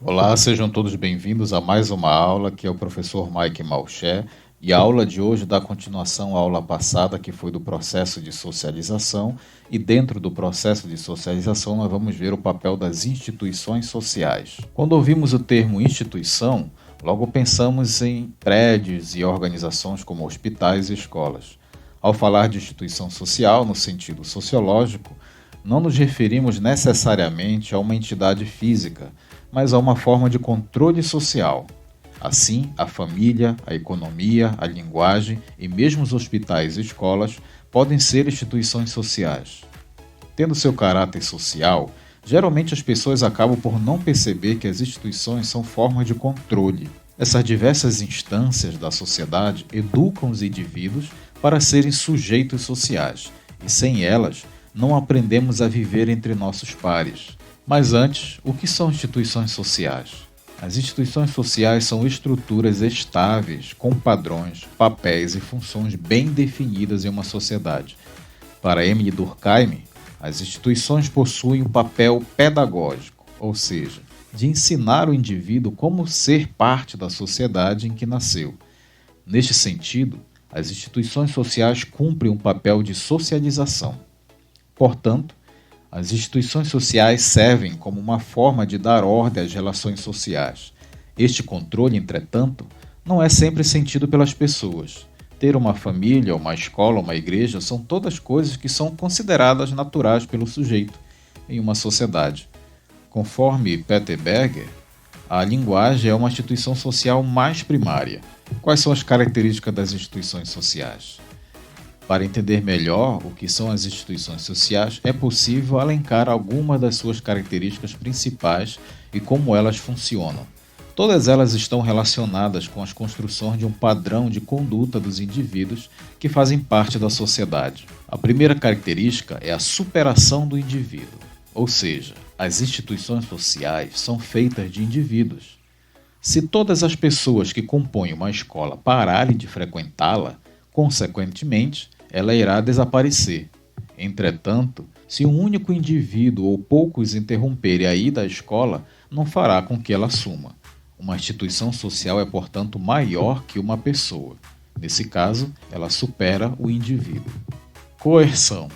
Olá, sejam todos bem-vindos a mais uma aula, que é o professor Mike Malcher, e a aula de hoje dá continuação à aula passada, que foi do processo de socialização, e dentro do processo de socialização nós vamos ver o papel das instituições sociais. Quando ouvimos o termo instituição, logo pensamos em prédios e organizações como hospitais e escolas. Ao falar de instituição social, no sentido sociológico, não nos referimos necessariamente a uma entidade física, mas a uma forma de controle social. Assim, a família, a economia, a linguagem e mesmo os hospitais e escolas podem ser instituições sociais. Tendo seu caráter social, geralmente as pessoas acabam por não perceber que as instituições são formas de controle. Essas diversas instâncias da sociedade educam os indivíduos para serem sujeitos sociais, e sem elas, não aprendemos a viver entre nossos pares. Mas antes, o que são instituições sociais? As instituições sociais são estruturas estáveis, com padrões, papéis e funções bem definidas em uma sociedade. Para Emile Durkheim, as instituições possuem um papel pedagógico, ou seja, de ensinar o indivíduo como ser parte da sociedade em que nasceu. Neste sentido, as instituições sociais cumprem um papel de socialização. Portanto, as instituições sociais servem como uma forma de dar ordem às relações sociais. Este controle, entretanto, não é sempre sentido pelas pessoas. Ter uma família, uma escola, uma igreja são todas coisas que são consideradas naturais pelo sujeito em uma sociedade. Conforme Peter Berger, a linguagem é uma instituição social mais primária. Quais são as características das instituições sociais? Para entender melhor o que são as instituições sociais, é possível elencar algumas das suas características principais e como elas funcionam. Todas elas estão relacionadas com as construções de um padrão de conduta dos indivíduos que fazem parte da sociedade. A primeira característica é a superação do indivíduo, ou seja, as instituições sociais são feitas de indivíduos. Se todas as pessoas que compõem uma escola pararem de frequentá-la, consequentemente, ela irá desaparecer. Entretanto, se um único indivíduo ou poucos interromperem a ida à escola, não fará com que ela suma. Uma instituição social é, portanto, maior que uma pessoa. Nesse caso, ela supera o indivíduo. Coerção.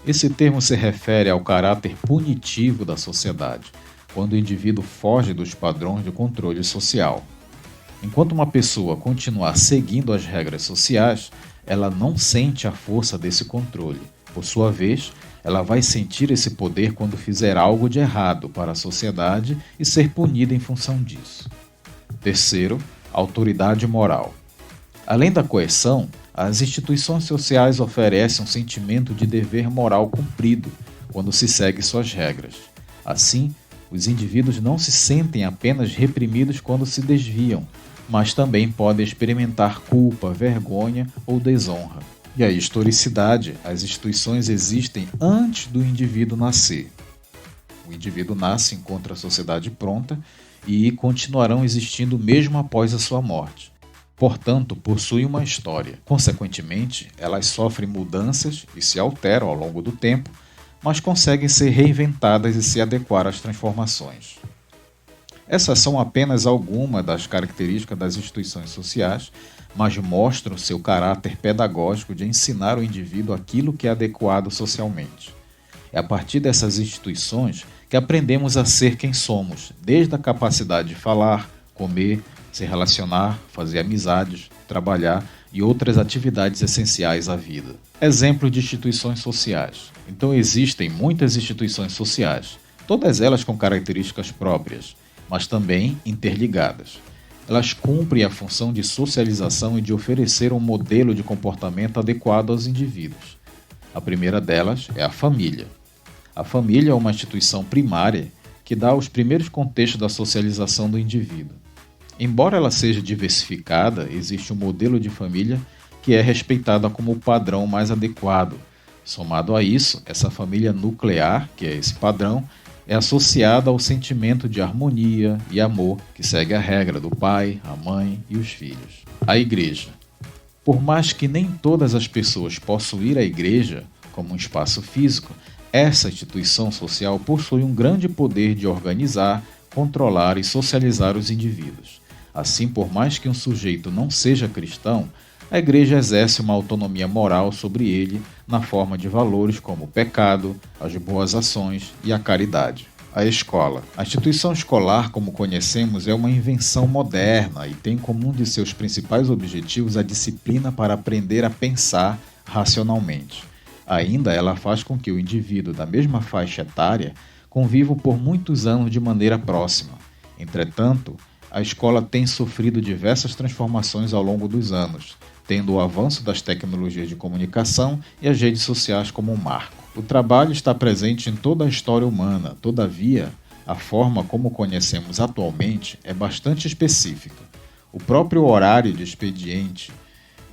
Esse termo se refere ao caráter punitivo da sociedade, quando o indivíduo foge dos padrões de controle social. Enquanto uma pessoa continuar seguindo as regras sociais, ela não sente a força desse controle. Por sua vez, ela vai sentir esse poder quando fizer algo de errado para a sociedade e ser punida em função disso. Terceiro, autoridade moral. Além da coerção, as instituições sociais oferecem um sentimento de dever moral cumprido quando se segue suas regras. Assim, os indivíduos não se sentem apenas reprimidos quando se desviam, mas também podem experimentar culpa, vergonha ou desonra. E a historicidade, as instituições existem antes do indivíduo nascer. O indivíduo nasce, encontra a sociedade pronta e continuarão existindo mesmo após a sua morte. Portanto, possuem uma história. Consequentemente, elas sofrem mudanças e se alteram ao longo do tempo, mas conseguem ser reinventadas e se adequar às transformações. Essas são apenas algumas das características das instituições sociais, mas mostram seu caráter pedagógico de ensinar o indivíduo aquilo que é adequado socialmente. É a partir dessas instituições que aprendemos a ser quem somos, desde a capacidade de falar, comer, se relacionar, fazer amizades, trabalhar e outras atividades essenciais à vida. Exemplo de instituições sociais. Então existem muitas instituições sociais, todas elas com características próprias, mas também interligadas. Elas cumprem a função de socialização e de oferecer um modelo de comportamento adequado aos indivíduos. A primeira delas é a família. A família é uma instituição primária que dá os primeiros contextos da socialização do indivíduo. Embora ela seja diversificada, existe um modelo de família que é respeitada como o padrão mais adequado. Somado a isso, essa família nuclear, que é esse padrão, é associada ao sentimento de harmonia e amor que segue a regra do pai, a mãe e os filhos. A igreja. Por mais que nem todas as pessoas possam ir à igreja como um espaço físico, essa instituição social possui um grande poder de organizar, controlar e socializar os indivíduos. Assim, por mais que um sujeito não seja cristão, a Igreja exerce uma autonomia moral sobre ele na forma de valores como o pecado, as boas ações e a caridade. A escola. A instituição escolar, como conhecemos, é uma invenção moderna e tem como um de seus principais objetivos a disciplina para aprender a pensar racionalmente. Ainda, ela faz com que o indivíduo da mesma faixa etária conviva por muitos anos de maneira próxima. Entretanto, a escola tem sofrido diversas transformações ao longo dos anos, tendo o avanço das tecnologias de comunicação e as redes sociais como um marco. O trabalho está presente em toda a história humana, todavia, a forma como conhecemos atualmente é bastante específica. O próprio horário de expediente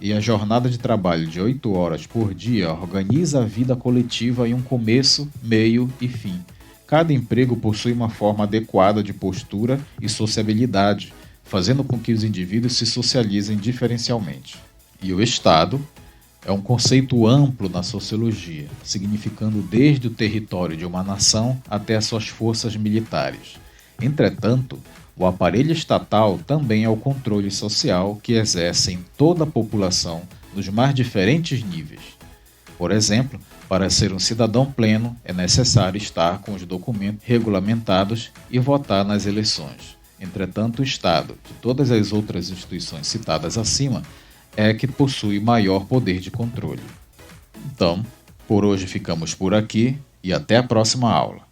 e a jornada de trabalho de 8 horas por dia organiza a vida coletiva em um começo, meio e fim. Cada emprego possui uma forma adequada de postura e sociabilidade, fazendo com que os indivíduos se socializem diferencialmente. E o Estado é um conceito amplo na sociologia, significando desde o território de uma nação até as suas forças militares. Entretanto, o aparelho estatal também é o controle social que exerce em toda a população nos mais diferentes níveis. Por exemplo, para ser um cidadão pleno, é necessário estar com os documentos regulamentados e votar nas eleições. Entretanto, o Estado, de todas as outras instituições citadas acima, é que possui maior poder de controle. Então, por hoje ficamos por aqui e até a próxima aula.